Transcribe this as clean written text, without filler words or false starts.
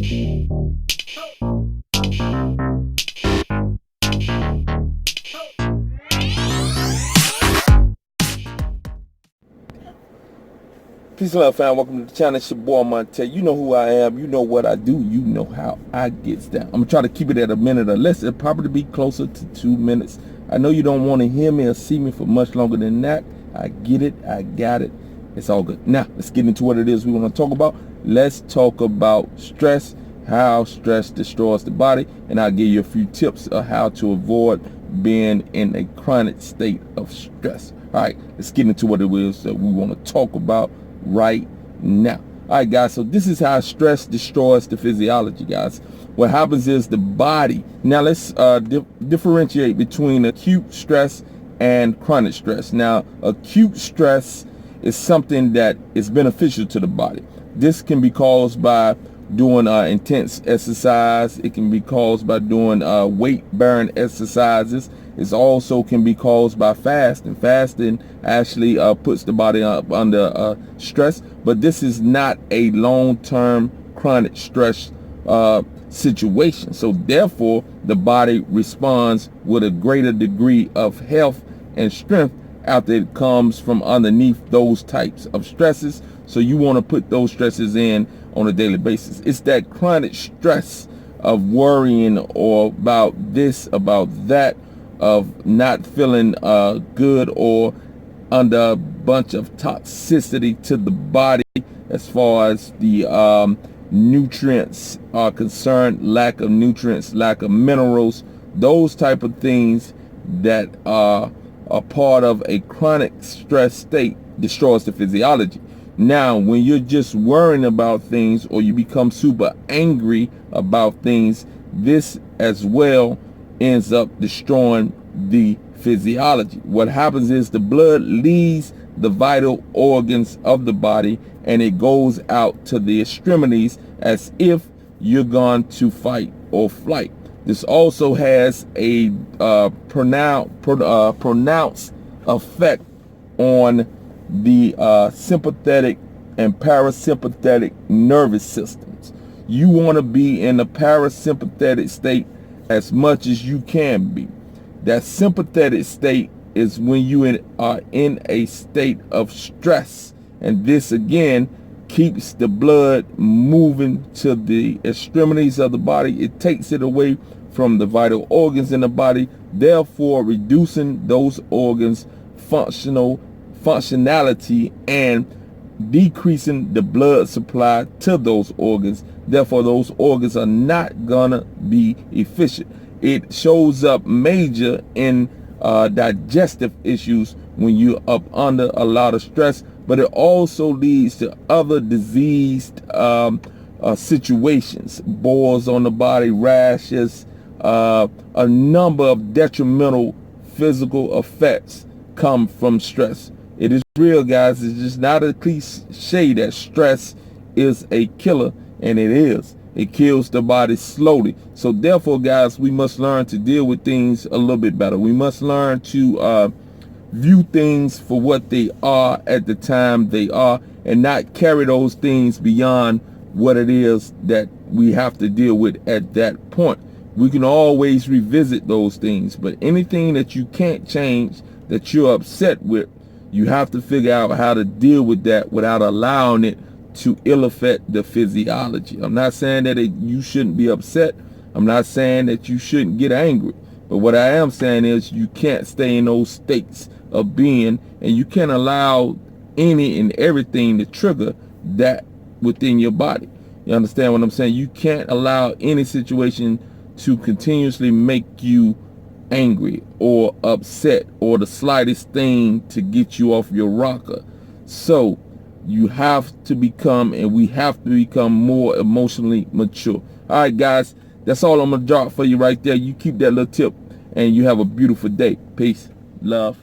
Peace and love, fam. Welcome to the channel. It's your boy Monte. You know who I am. You know what I do. You know how I get down. I'm going to try to keep it at a minute or less. It'll probably be closer to 2 minutes. I know you don't want to hear me or see me for much longer than that. I get it. I got it. It's all good. Now, let's get into what it is we want to talk about. Let's talk about stress, how stress destroys the body, and I'll give you a few tips of how to avoid being in a chronic state of stress. All right, let's get into what it is that we want to talk about right now. All right, guys, so this is how stress destroys the physiology, guys. What happens is the body, now let's differentiate between acute stress and chronic stress. Now, acute stress is something that is beneficial to the body. This can be caused by doing intense exercise. It can be caused by doing weight-bearing exercises. It also can be caused by fasting. Fasting actually puts the body up under stress, but this is not a long-term chronic stress situation. So therefore, the body responds with a greater degree of health and strength after it comes from underneath those types of stresses. So you want to put those stresses in on a daily basis. It's that chronic stress of worrying or about this, about that, of not feeling good or under a bunch of toxicity to the body as far as the nutrients are concerned, lack of nutrients, lack of minerals, those type of things that are a part of a chronic stress state destroys the physiology. Now, when you're just worrying about things or you become super angry about things, this as well ends up destroying the physiology. What happens is the blood leaves the vital organs of the body and it goes out to the extremities as if you're going to fight or flight. This also has a pronounced effect on the sympathetic and parasympathetic nervous systems. You want to be in a parasympathetic state as much as you can be. That sympathetic state is when you are in a state of stress, and this again keeps the blood moving to the extremities of the body. It takes it away from the vital organs in the body, therefore reducing those organs functionality and decreasing the blood supply to those organs. Therefore, those organs are not gonna be efficient. It shows up major in digestive issues when you're up under a lot of stress, but it also leads to other diseased situations, boils on the body, rashes, a number of detrimental physical effects come from stress. It is real, guys. It's just not a cliche that stress is a killer, and it is. It kills the body slowly. So therefore, guys, we must learn to deal with things a little bit better. We must learn to view things for what they are at the time they are, and not carry those things beyond what it is that we have to deal with at that point. We can always revisit those things, but anything that you can't change, that you're upset with, you have to figure out how to deal with that without allowing it to ill affect the physiology. I'm not saying that you shouldn't be upset. I'm not saying that you shouldn't get angry. But what I am saying is you can't stay in those states of being, and you can't allow any and everything to trigger that within your body. You understand what I'm saying? You can't allow any situation to continuously make you angry or upset, or the slightest thing to get you off your rocker. So you have to become, and we have to become, more emotionally mature. All right, guys, that's all I'm gonna drop for you right there. You keep that little tip, and you have a beautiful day. Peace, love.